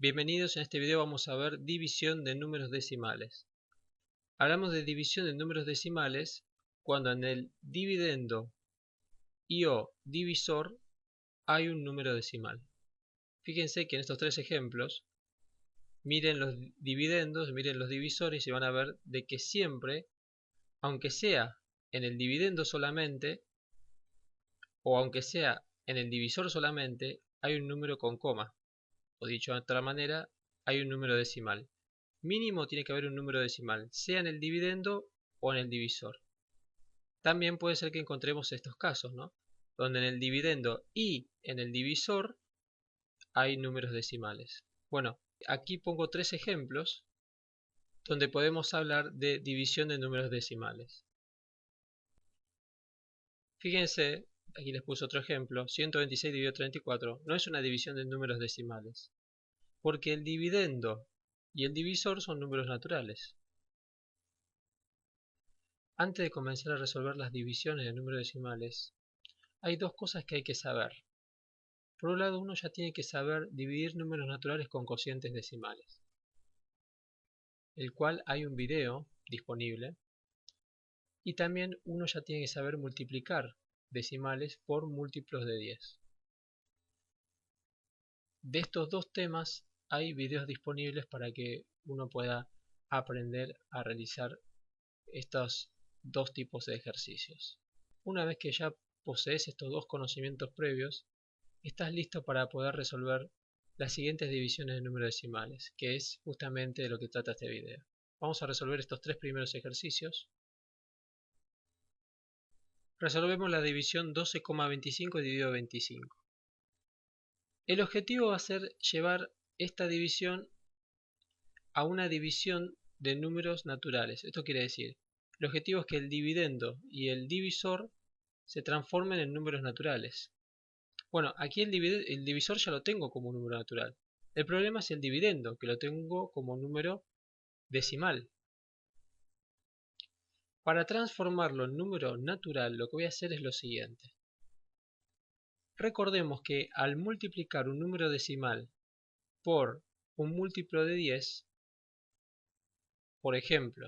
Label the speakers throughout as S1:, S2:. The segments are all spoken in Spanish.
S1: Bienvenidos, en este video vamos a ver división de números decimales. Hablamos de división de números decimales cuando en el dividendo y o divisor hay un número decimal. Fíjense que en estos tres ejemplos, miren los dividendos, miren los divisores y van a ver de que siempre, aunque sea en el dividendo solamente o aunque sea en el divisor solamente, hay un número con coma. O dicho de otra manera, hay un número decimal. Mínimo tiene que haber un número decimal, sea en el dividendo o en el divisor. También puede ser que encontremos estos casos, ¿no? Donde en el dividendo y en el divisor hay números decimales. Bueno, aquí pongo tres ejemplos donde podemos hablar de división de números decimales. Fíjense, aquí les puse otro ejemplo, 126 dividido 34 no es una división de números decimales, porque el dividendo y el divisor son números naturales. Antes de comenzar a resolver las divisiones de números decimales, hay dos cosas que hay que saber. Por un lado, uno ya tiene que saber dividir números naturales con cocientes decimales, el cual hay un video disponible, y también uno ya tiene que saber multiplicar decimales por múltiplos de 10. De estos dos temas hay videos disponibles para que uno pueda aprender a realizar estos dos tipos de ejercicios. Una vez que ya posees estos dos conocimientos previos, estás listo para poder resolver las siguientes divisiones de números decimales, que es justamente de lo que trata este video. Vamos a resolver estos tres primeros ejercicios. Resolvemos la división 12,25 dividido 25. El objetivo va a ser llevar esta división a una división de números naturales. Esto quiere decir, el objetivo es que el dividendo y el divisor se transformen en números naturales. Bueno, aquí el divisor ya lo tengo como un número natural. El problema es el dividendo, que lo tengo como número decimal. Para transformarlo en número natural, lo que voy a hacer es lo siguiente. Recordemos que al multiplicar un número decimal por un múltiplo de 10, por ejemplo,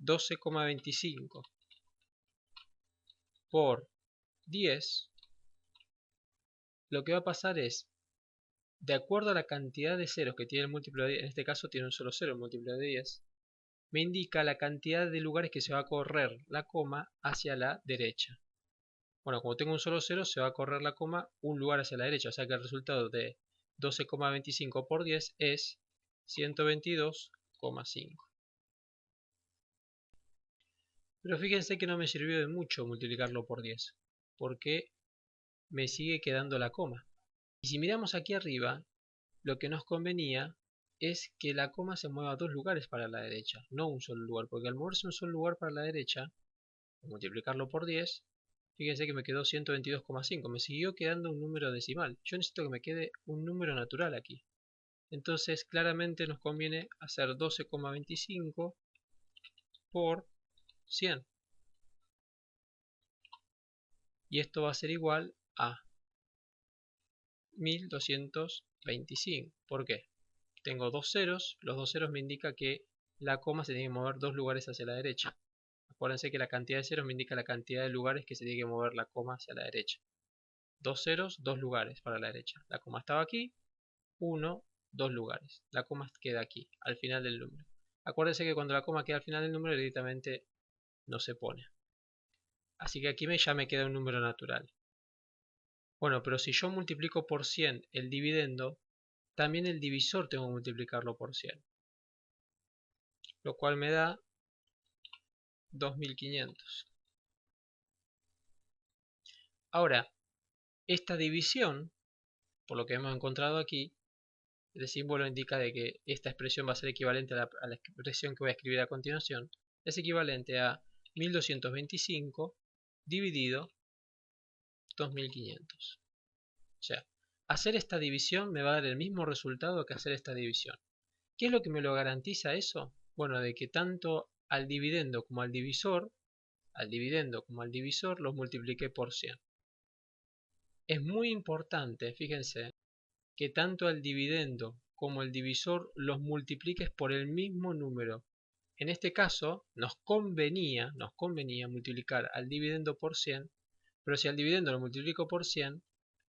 S1: 12,25 por 10, lo que va a pasar es, de acuerdo a la cantidad de ceros que tiene el múltiplo de 10, en este caso tiene un solo cero el múltiplo de 10, me indica la cantidad de lugares que se va a correr la coma hacia la derecha. Bueno, como tengo un solo cero, se va a correr la coma un lugar hacia la derecha, o sea que el resultado de 12,25 por 10 es 122,5. Pero fíjense que no me sirvió de mucho multiplicarlo por 10, porque me sigue quedando la coma. Y si miramos aquí arriba, lo que nos convenía es que la coma se mueva a dos lugares para la derecha, no un solo lugar, porque al moverse un solo lugar para la derecha, multiplicarlo por 10, fíjense que me quedó 122,5, me siguió quedando un número decimal. Yo necesito que me quede un número natural aquí. Entonces claramente nos conviene hacer 12,25 por 100. Y esto va a ser igual a 1225. ¿Por qué? Tengo dos ceros, los dos ceros me indican que la coma se tiene que mover dos lugares hacia la derecha. Acuérdense que la cantidad de ceros me indica la cantidad de lugares que se tiene que mover la coma hacia la derecha. Dos ceros, dos lugares para la derecha. La coma estaba aquí, 1, dos lugares. La coma queda aquí, al final del número. Acuérdense que cuando la coma queda al final del número directamente no se pone. Así que aquí ya me queda un número natural. Bueno, pero si yo multiplico por 100 el dividendo, también el divisor tengo que multiplicarlo por 100. Lo cual me da 2500. Ahora, esta división, por lo que hemos encontrado aquí, el símbolo indica de que esta expresión va a ser equivalente a la expresión que voy a escribir a continuación. Es equivalente a 1225 dividido 2500. O sea, hacer esta división me va a dar el mismo resultado que hacer esta división. ¿Qué es lo que me lo garantiza eso? Bueno, de que tanto al dividendo como al divisor, los multipliqué por 100. Es muy importante, fíjense, que tanto al dividendo como el divisor los multipliques por el mismo número. En este caso nos convenía multiplicar al dividendo por 100, pero si al dividendo lo multiplico por 100,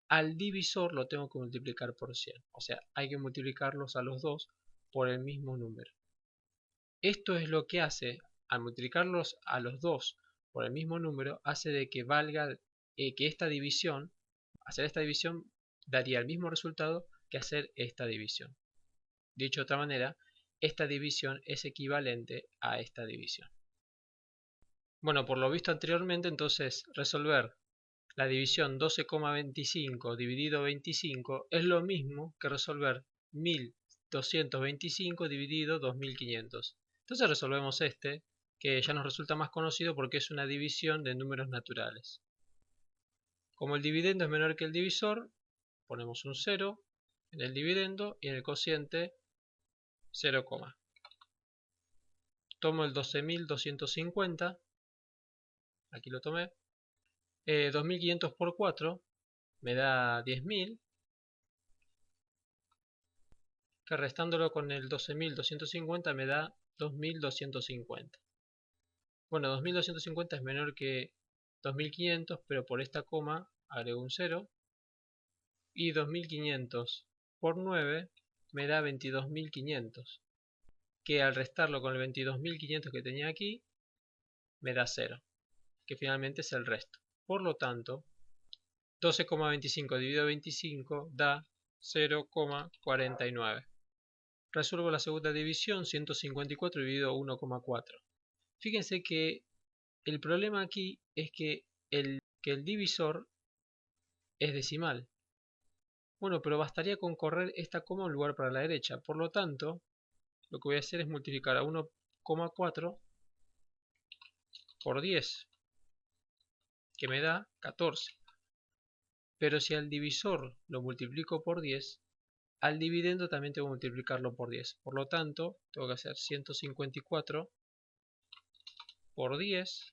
S1: al divisor lo tengo que multiplicar por 100. O sea, hay que multiplicarlos a los dos por el mismo número. Esto es lo que hace, al multiplicarlos a los dos por el mismo número, hace de que valga que esta división, hacer esta división daría el mismo resultado que hacer esta división. Dicho de otra manera, esta división es equivalente a esta división. Bueno, por lo visto anteriormente, entonces resolver la división 12,25 dividido 25 es lo mismo que resolver 1225 dividido 2500. Entonces resolvemos este, que ya nos resulta más conocido porque es una división de números naturales. Como el dividendo es menor que el divisor, ponemos un 0 en el dividendo y en el cociente 0, tomo el 12.250, aquí lo tomé, 2500 por 4 me da 10.000, que restándolo con el 12.250 me da 2.250. Bueno, 2.250 es menor que 2.500, pero por esta coma agrego un 0, y 2.500 por 9 me da 22.500, que al restarlo con el 22.500 que tenía aquí me da 0, que finalmente es el resto. Por lo tanto, 12,25 dividido 25 da 0,49. Resuelvo la segunda división, 154 dividido 1,4. Fíjense que el problema aquí es que el divisor es decimal. Bueno, pero bastaría con correr esta coma un lugar para la derecha. Por lo tanto, lo que voy a hacer es multiplicar a 1,4 por 10, que me da 14. Pero si al divisor lo multiplico por 10, al dividendo también tengo que multiplicarlo por 10. Por lo tanto, tengo que hacer 154 por 10,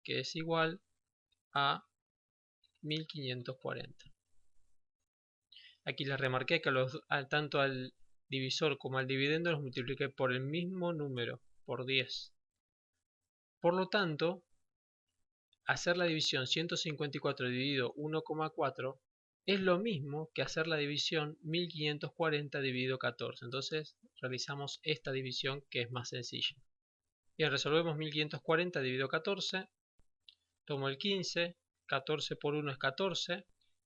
S1: que es igual a 1540. Aquí les remarqué que tanto al divisor como al dividendo los multipliqué por el mismo número, por 10. Por lo tanto, hacer la división 154 dividido 1,4 es lo mismo que hacer la división 1540 dividido 14. Entonces realizamos esta división, que es más sencilla. Bien, resolvemos 1540 dividido 14. Tomo el 15, 14 por 1 es 14,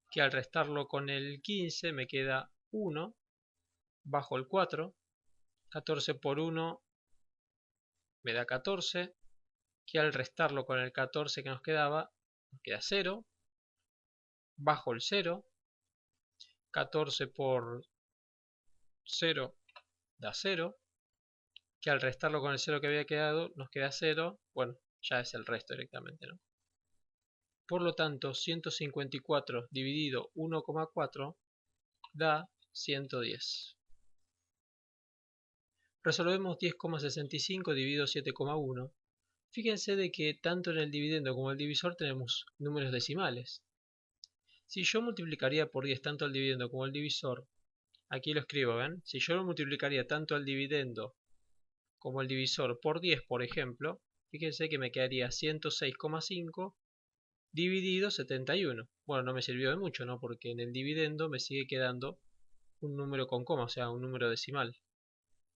S1: que al restarlo con el 15 me queda 1, bajo el 4, 14 por 1 me da 14, que al restarlo con el 14 que nos quedaba, nos queda 0, bajo el 0, 14 por 0 da 0, que al restarlo con el 0 que había quedado nos queda 0, bueno, ya es el resto directamente, ¿no? Por lo tanto, 154 dividido 1,4 da 110. Resolvemos 10,65 dividido 7,1. Fíjense de que tanto en el dividendo como en el divisor tenemos números decimales. Si yo multiplicaría por 10 tanto al dividendo como al divisor, aquí lo escribo, ¿ven? Si yo lo multiplicaría tanto al dividendo como al divisor por 10, por ejemplo, fíjense que me quedaría 106,5 dividido 71. Bueno, no me sirvió de mucho, ¿no? Porque en el dividendo me sigue quedando un número con coma, o sea, un número decimal.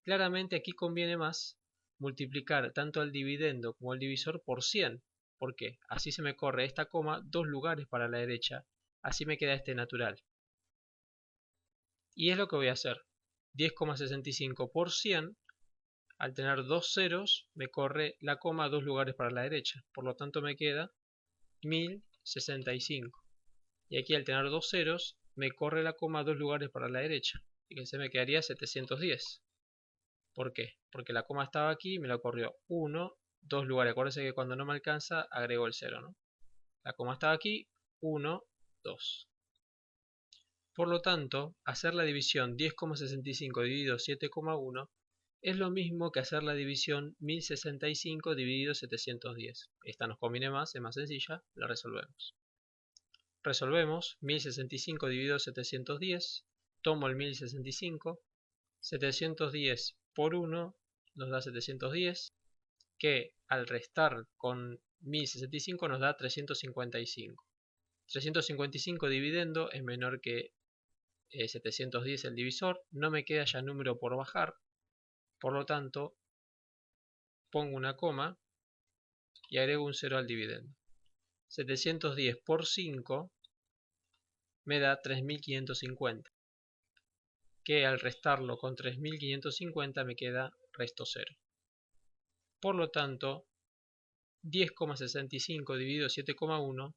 S1: Claramente aquí conviene más multiplicar tanto al dividendo como al divisor por 100. ¿Por qué? Así se me corre esta coma dos lugares para la derecha. Así me queda este natural. Y es lo que voy a hacer. 10,65 por 100. Al tener dos ceros, me corre la coma dos lugares para la derecha. Por lo tanto me queda 1065. Y aquí al tener dos ceros, me corre la coma dos lugares para la derecha. Fíjense, me quedaría 710. ¿Por qué? Porque la coma estaba aquí y me la corrió 1, 2 lugares. Acuérdense que cuando no me alcanza, agrego el 0, ¿no? La coma estaba aquí, 1, 2. Por lo tanto, hacer la división 10,65 dividido 7,1 es lo mismo que hacer la división 1065 dividido 710. Esta nos conviene más, es más sencilla, la resolvemos. Resolvemos 1065 dividido 710, tomo el 1065, 710 por 1 nos da 710, que al restar con 1065 nos da 355. 355 dividendo es menor que 710 el divisor, no me queda ya número por bajar, por lo tanto pongo una coma y agrego un 0 al dividendo. 710 por 5 me da 3550, que al restarlo con 3550 me queda resto 0. Por lo tanto, 10,65 dividido 7,1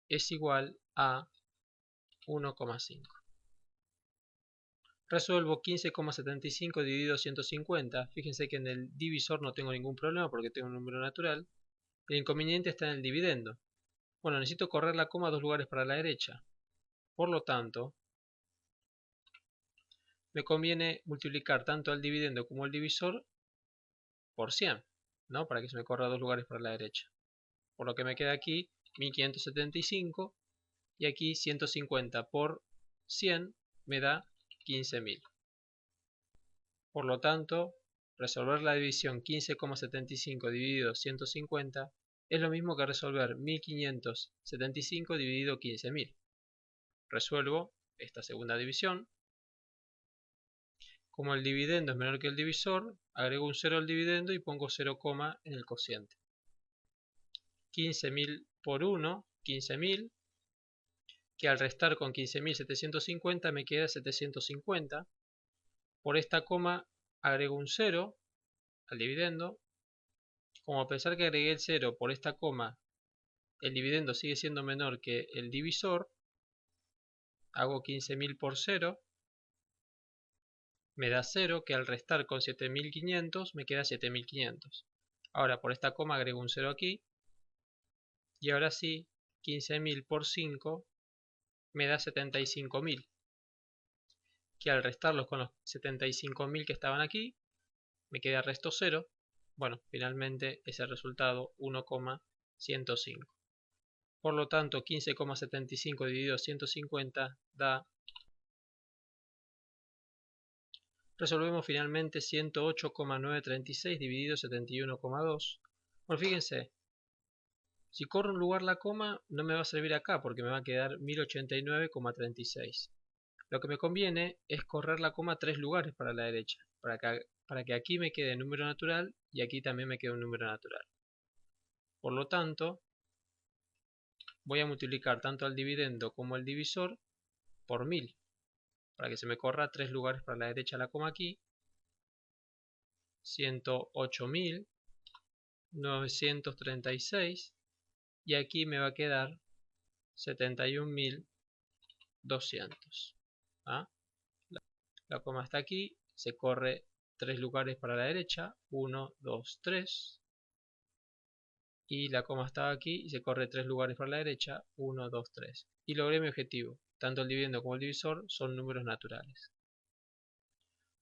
S1: es igual a 1,5. Resuelvo 15,75 dividido 150. Fíjense que en el divisor no tengo ningún problema porque tengo un número natural. El inconveniente está en el dividendo. Bueno, necesito correr la coma 2 lugares para la derecha. Por lo tanto, me conviene multiplicar tanto el dividendo como el divisor por 100, ¿no? Para que se me corra 2 lugares para la derecha. Por lo que me queda aquí 1575 y aquí 150 por 100 me da 15.000. Por lo tanto, resolver la división 15,75 dividido 150 es lo mismo que resolver 1575 dividido 15.000. Resuelvo esta segunda división. Como el dividendo es menor que el divisor, agrego un 0 al dividendo y pongo 0, en el cociente. 15.000 por 1, 15.000, que al restar con 15.750 me queda 750. Por esta coma agrego un 0 al dividendo. Como a pesar que agregué el 0 por esta coma, el dividendo sigue siendo menor que el divisor, hago 15.000 por 0, me da 0, que al restar con 7.500 me queda 7.500. Ahora por esta coma agrego un 0 aquí, y ahora sí, 15.000 por 5 me da 75.000, que al restarlos con los 75.000 que estaban aquí, me queda resto 0. Bueno, finalmente ese resultado 1,105. Por lo tanto, 15,75 dividido 150 da... Resolvemos finalmente 108,936 dividido 71,2. Bueno, fíjense, si corro un lugar la coma no me va a servir acá porque me va a quedar 1089,36. Lo que me conviene es correr la coma 3 lugares para la derecha, para que aquí me quede número natural y aquí también me quede un número natural. Por lo tanto, voy a multiplicar tanto al dividendo como al divisor por 1000, para que se me corra 3 lugares para la derecha la coma aquí. 108.936 y aquí me va a quedar 71.200. ¿Ah? La coma está aquí, se corre 3 lugares para la derecha, 1, 2, 3. Y la coma estaba aquí y se corre 3 lugares para la derecha, 1, 2, 3. Y logré mi objetivo. Tanto el dividendo como el divisor son números naturales.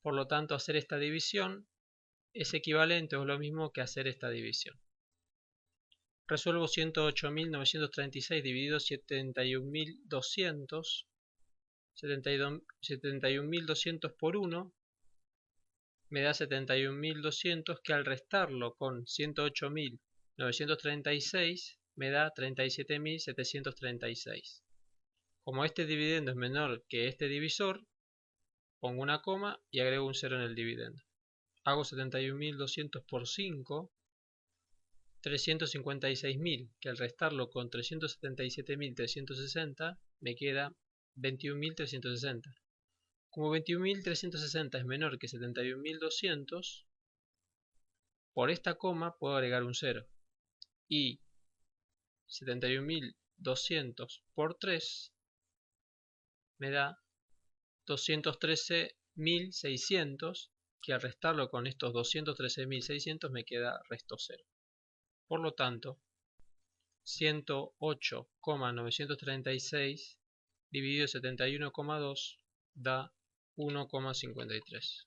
S1: Por lo tanto, hacer esta división es equivalente o lo mismo que hacer esta división. Resuelvo 108.936 dividido 71.200. 71.200 por 1 me da 71.200, que al restarlo con 108.936 me da 37.736. Como este dividendo es menor que este divisor, pongo una coma y agrego un 0 en el dividendo. Hago 71.200 por 5, 356.000, que al restarlo con 377.360 me queda 21.360. Como 21.360 es menor que 71.200, por esta coma puedo agregar un 0. Y 71.200 por 3 me da 213.600, que al restarlo con estos 213.600 me queda resto 0. Por lo tanto, 108,936 dividido 71,2 da 1,53.